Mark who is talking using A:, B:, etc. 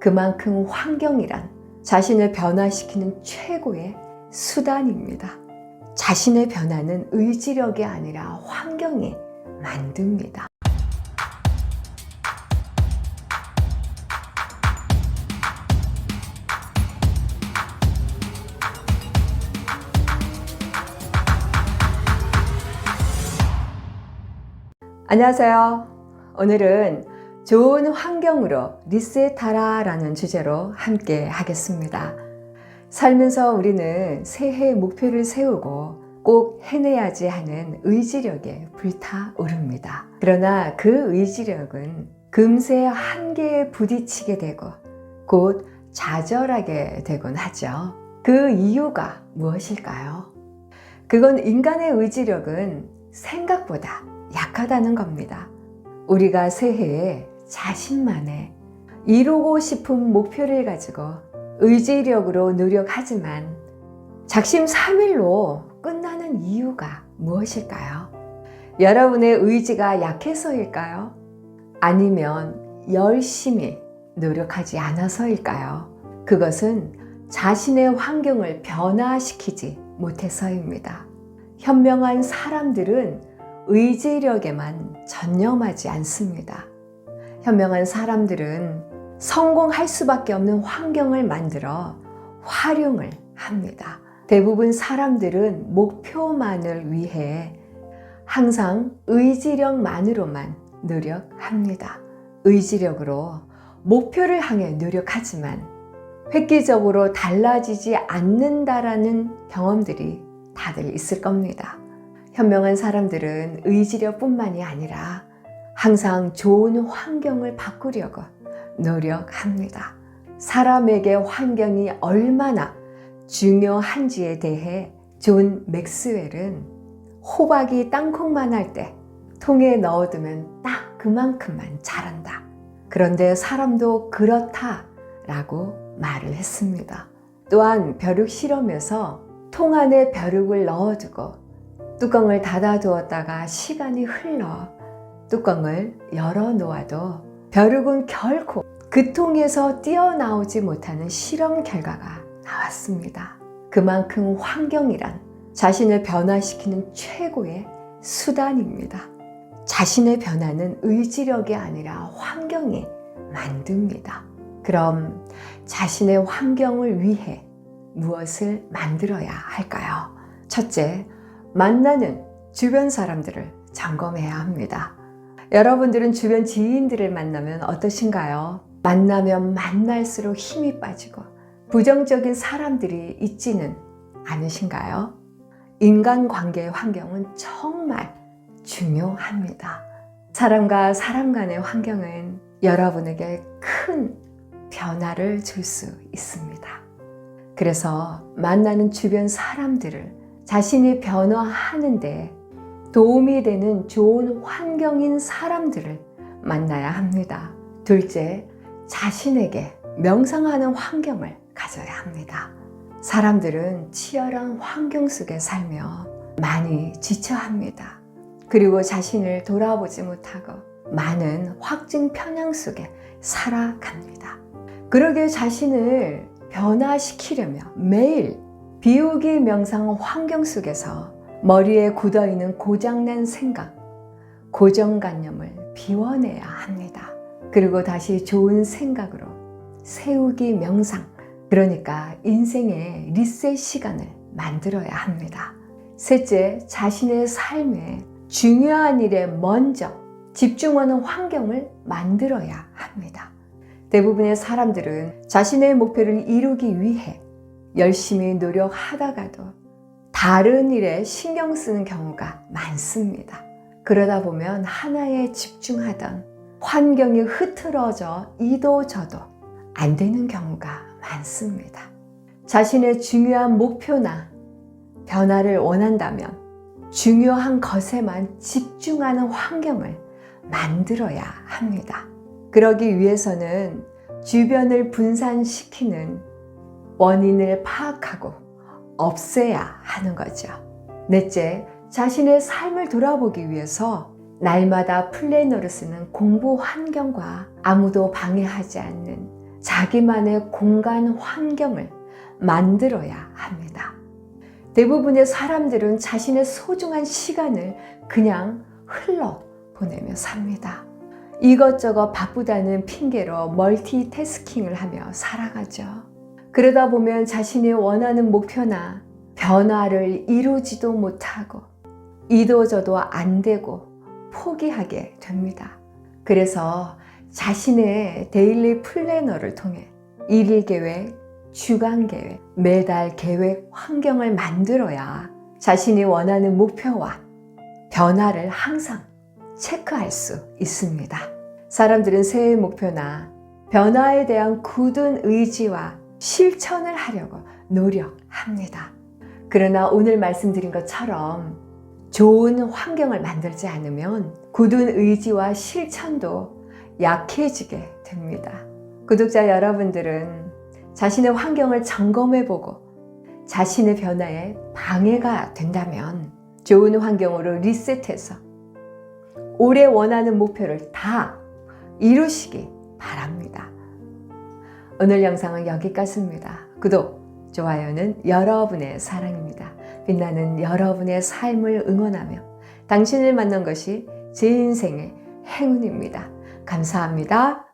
A: 그만큼 환경이란 자신을 변화시키는 최고의 수단입니다. 자신의 변화는 의지력이 아니라 환경이 만듭니다. 안녕하세요. 오늘은 좋은 환경으로 리셋하라 라는 주제로 함께 하겠습니다. 살면서 우리는 새해 목표를 세우고 꼭 해내야지 하는 의지력에 불타오릅니다. 그러나 그 의지력은 금세 한계에 부딪히게 되고 곧 좌절하게 되곤 하죠. 그 이유가 무엇일까요? 그건 인간의 의지력은 생각보다 약하다는 겁니다. 우리가 새해에 자신만의 이루고 싶은 목표를 가지고 의지력으로 노력하지만 작심삼일로 끝나는 이유가 무엇일까요? 여러분의 의지가 약해서일까요? 아니면 열심히 노력하지 않아서일까요? 그것은 자신의 환경을 변화시키지 못해서입니다. 현명한 사람들은 의지력에만 전념하지 않습니다. 현명한 사람들은 성공할 수밖에 없는 환경을 만들어 활용을 합니다. 대부분 사람들은 목표만을 위해 항상 의지력만으로만 노력합니다. 의지력으로 목표를 향해 노력하지만 획기적으로 달라지지 않는다라는 경험들이 다들 있을 겁니다. 현명한 사람들은 의지력뿐만이 아니라 항상 좋은 환경을 바꾸려고 노력합니다. 사람에게 환경이 얼마나 중요한지에 대해 존 맥스웰은 호박이 땅콩만 할 때 통에 넣어두면 딱 그만큼만 자란다. 그런데 사람도 그렇다라고 말을 했습니다. 또한 벼룩 실험에서 통 안에 벼룩을 넣어두고 뚜껑을 닫아두었다가 시간이 흘러 뚜껑을 열어놓아도 벼룩은 결코 그 통에서 뛰어나오지 못하는 실험 결과가 나왔습니다. 그만큼 환경이란 자신을 변화시키는 최고의 수단입니다. 자신의 변화는 의지력이 아니라 환경이 만듭니다. 그럼 자신의 환경을 위해 무엇을 만들어야 할까요? 첫째, 만나는 주변 사람들을 점검해야 합니다. 여러분들은 주변 지인들을 만나면 어떠신가요? 만나면 만날수록 힘이 빠지고 부정적인 사람들이 있지는 않으신가요? 인간관계의 환경은 정말 중요합니다. 사람과 사람 간의 환경은 여러분에게 큰 변화를 줄 수 있습니다. 그래서 만나는 주변 사람들을 자신이 변화하는데 도움이 되는 좋은 환경인 사람들을 만나야 합니다. 둘째, 자신에게 명상하는 환경을 가져야 합니다. 사람들은 치열한 환경 속에 살며 많이 지쳐합니다. 그리고 자신을 돌아보지 못하고 많은 확증 편향 속에 살아갑니다. 그러게 자신을 변화시키려면 매일 비우기 명상 환경 속에서 머리에 굳어있는 고장난 생각, 고정관념을 비워내야 합니다. 그리고 다시 좋은 생각으로 세우기 명상, 그러니까 인생의 리셋 시간을 만들어야 합니다. 셋째, 자신의 삶에 중요한 일에 먼저 집중하는 환경을 만들어야 합니다. 대부분의 사람들은 자신의 목표를 이루기 위해 열심히 노력하다가도 다른 일에 신경 쓰는 경우가 많습니다. 그러다 보면 하나에 집중하던 환경이 흐트러져 이도 저도 안 되는 경우가 많습니다. 자신의 중요한 목표나 변화를 원한다면 중요한 것에만 집중하는 환경을 만들어야 합니다. 그러기 위해서는 주변을 분산시키는 원인을 파악하고 없애야 하는 거죠. 넷째, 자신의 삶을 돌아보기 위해서 날마다 플래너를 쓰는 공부 환경과 아무도 방해하지 않는 자기만의 공간 환경을 만들어야 합니다. 대부분의 사람들은 자신의 소중한 시간을 그냥 흘러 보내며 삽니다. 이것저것 바쁘다는 핑계로 멀티태스킹을 하며 살아가죠. 그러다 보면 자신이 원하는 목표나 변화를 이루지도 못하고 이도저도 안 되고 포기하게 됩니다. 그래서 자신의 데일리 플래너를 통해 일일 계획, 주간 계획, 매달 계획 환경을 만들어야 자신이 원하는 목표와 변화를 항상 체크할 수 있습니다. 사람들은 새해 목표나 변화에 대한 굳은 의지와 실천을 하려고 노력합니다. 그러나 오늘 말씀드린 것처럼 좋은 환경을 만들지 않으면 굳은 의지와 실천도 약해지게 됩니다. 구독자 여러분들은 자신의 환경을 점검해보고 자신의 변화에 방해가 된다면 좋은 환경으로 리셋해서 올해 원하는 목표를 다 이루시기 바랍니다. 오늘 영상은 여기까지입니다. 구독, 좋아요는 여러분의 사랑입니다. 빛나는 여러분의 삶을 응원하며 당신을 만난 것이 제 인생의 행운입니다. 감사합니다.